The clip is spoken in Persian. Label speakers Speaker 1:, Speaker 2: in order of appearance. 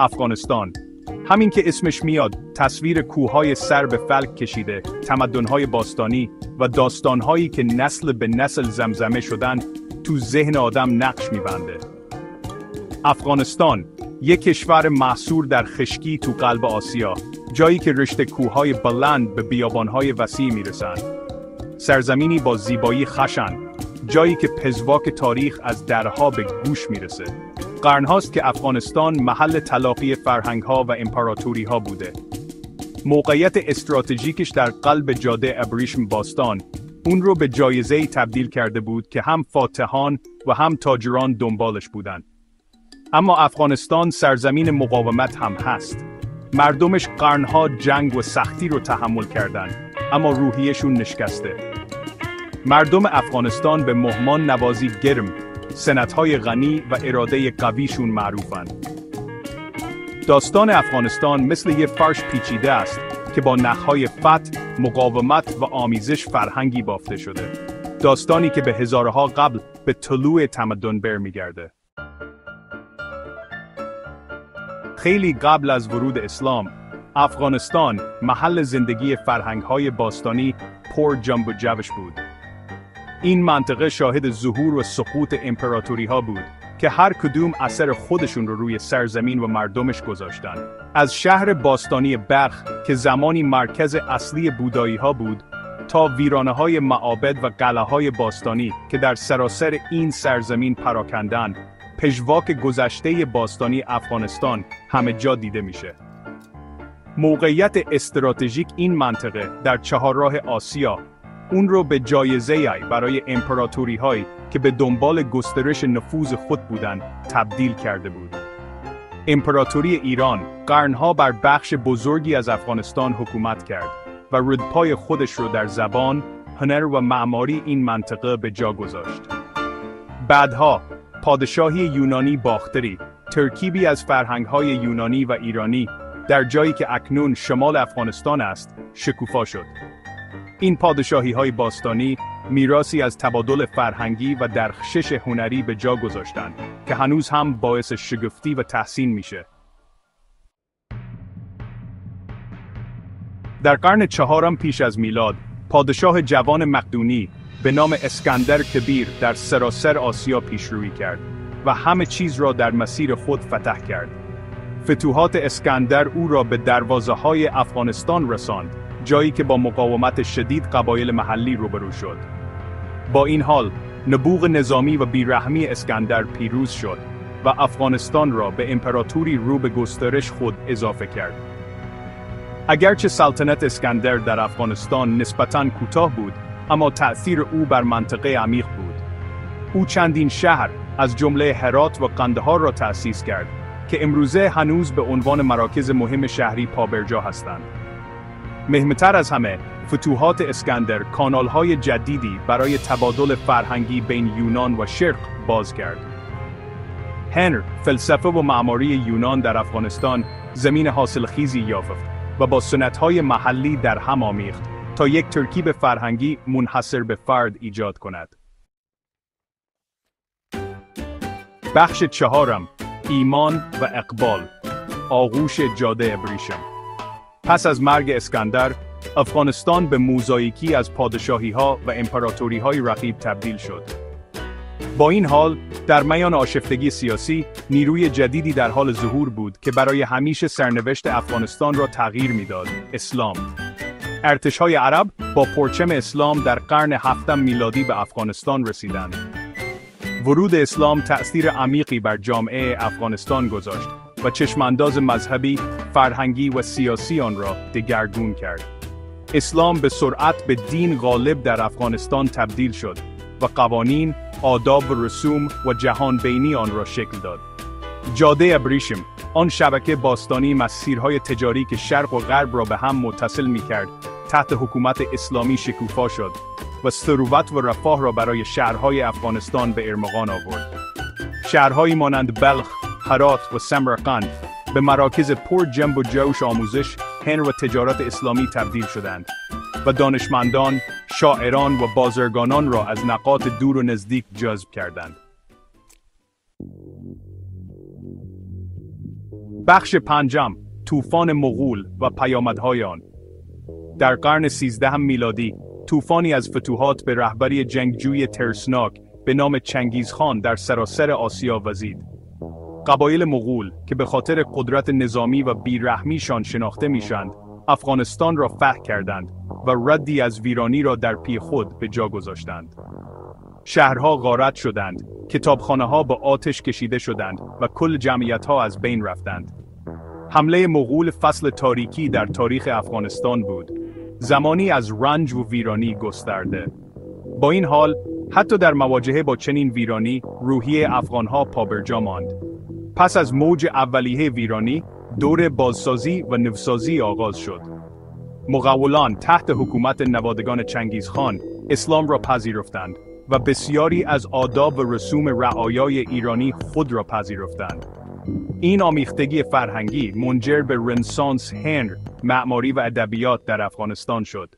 Speaker 1: افغانستان. همین که اسمش میاد، تصویر کوههای سر به فلک کشیده، تمدن‌های باستانی و داستان‌هایی که نسل به نسل زمزمه شدن، تو ذهن آدم نقش می‌بنده. افغانستان، یک کشور محصور در خشکی تو قلب آسیا، جایی که رشته کوههای بلند به بیابان‌های وسیع میرسن. سرزمینی با زیبایی خشن، جایی که پژواک تاریخ از درها به گوش میرسه. قرن‌هاست که افغانستان محل تلاقی فرهنگ‌ها و امپراتوری‌ها بوده. موقعیت استراتژیکش در قلب جاده ابریشم باستان، اون رو به جایزه‌ای تبدیل کرده بود که هم فاتحان و هم تاجران دنبالش بودن. اما افغانستان سرزمین مقاومت هم هست. مردمش قرن‌ها جنگ و سختی رو تحمل کردن، اما روحیشون نشکسته. مردم افغانستان به مهمان نوازی گرم، سنت‌های غنی و اراده قویشون معروفن. داستان افغانستان مثل یه فرش پیچیده است که با نخ‌های فتح، مقاومت و آمیزش فرهنگی بافته شده. داستانی که به هزارها قبل به طلوع تمدن برمیگرده. خیلی قبل از ورود اسلام، افغانستان محل زندگی فرهنگ‌های باستانی پر جنب و جوش بود. این منطقه شاهد ظهور و سقوط امپراتوری‌ها بود که هر کدوم اثر خودشون رو روی سرزمین و مردمش گذاشتن. از شهر باستانی بلخ که زمانی مرکز اصلی بودایی‌ها بود، تا ویرانه‌های معابد و قلعه‌های باستانی که در سراسر این سرزمین پراکندن، پژواک گذشته باستانی افغانستان همه جا دیده میشه. موقعیت استراتژیک این منطقه در چهارراه آسیا اون رو به جایزه‌ای برای امپراتوری‌هایی که به دنبال گسترش نفوذ خود بودند تبدیل کرده بود. امپراتوری ایران قرنها بر بخش بزرگی از افغانستان حکومت کرد و ردپای خودش رو در زبان، هنر و معماری این منطقه به جا گذاشت. بعدها پادشاهی یونانی باختری، ترکیبی از فرهنگ‌های یونانی و ایرانی، در جایی که اکنون شمال افغانستان است، شکوفا شد. این پادشاهی‌های باستانی میراثی از تبادل فرهنگی و درخشش هنری به جا گذاشتند که هنوز هم باعث شگفتی و تحسین میشه. در قرن چهارم پیش از میلاد، پادشاه جوان مقدونی به نام اسکندر کبیر در سراسر آسیا پیشروی کرد و همه چیز را در مسیر خود فتح کرد. فتوحات اسکندر او را به دروازه‌های افغانستان رساند، جایی که با مقاومت شدید قبایل محلی روبرو شد. با این حال، نبوغ نظامی و بیرحمی اسکندر پیروز شد و افغانستان را به امپراتوری رو به گسترش خود اضافه کرد. اگرچه سلطنت اسکندر در افغانستان نسبتاً کوتاه بود، اما تأثیر او بر منطقه عمیق بود. او چندین شهر از جمله هرات و قندهار را تأسیس کرد که امروزه هنوز به عنوان مراکز مهم شهری پابرجا هستند. مهمتر از همه، فتوحات اسکندر کانال‌های جدیدی برای تبادل فرهنگی بین یونان و شرق باز کرد. هنر، فلسفه و معماری یونان در افغانستان زمین حاصلخیزی یافت و با سنت‌های محلی در هم آمیخت تا یک ترکیب فرهنگی منحصر به فرد ایجاد کند. بخش چهارم، ایمان و اقبال، آغوش جاده ابریشم. پس از مرگ اسکندر، افغانستان به موزاییکی از پادشاهی‌ها و امپراتوری‌های رقیب تبدیل شد. با این حال، در میان آشفتگی سیاسی، نیروی جدیدی در حال ظهور بود که برای همیشه سرنوشت افغانستان را تغییر می‌داد: اسلام. ارتش‌های عرب با پرچم اسلام در قرن هفتم میلادی به افغانستان رسیدند. ورود اسلام تأثیر عمیقی بر جامعه افغانستان گذاشت و چشمانداز مذهبی، فرهنگی و سیاسی آن را دگرگون کرد. اسلام به سرعت به دین غالب در افغانستان تبدیل شد و قوانین، آداب و رسوم و جهان بینی آن را شکل داد. جاده ابریشم، آن شبکه باستانی مسیرهای تجاری که شرق و غرب را به هم متصل می‌کرد، تحت حکومت اسلامی شکوفا شد و ثروت و رفاه را برای شهرهای افغانستان به ارمغان آورد. شهرهایی مانند بلخ، هرات و سمرقند به مراکز پر جنب و جوش آموزش، هنر و تجارت اسلامی تبدیل شدند و دانشمندان، شاعران و بازرگانان را از نقاط دور و نزدیک جذب کردند. بخش پنجم، طوفان مغول و پیامدهای آن. در قرن 13 میلادی، طوفانی از فتوحات به رهبری جنگجوی ترسناک به نام چنگیزخان در سراسر آسیا وزید. قبایل مغول که به خاطر قدرت نظامی و بیرحمیشان شناخته میشند، افغانستان را فتح کردند و ردی از ویرانی را در پی خود به جا گذاشتند. شهرها غارت شدند، کتابخانه‌ها با آتش کشیده شدند و کل جمعیت‌ها از بین رفتند. حمله مغول فصل تاریکی در تاریخ افغانستان بود، زمانی از رنج و ویرانی گسترده. با این حال، حتی در مواجهه با چنین ویرانی، روحیه افغان‌ها پابرجا ماند. پس از موج اولیه ویرانی، دور بازسازی و نوسازی آغاز شد. مغولان تحت حکومت نوادگان چنگیزخان اسلام را پذیرفتند و بسیاری از آداب و رسوم رعایای ایرانی خود را پذیرفتند. این آمیختگی فرهنگی منجر به رنسانس هنر، معماری و ادبیات در افغانستان شد.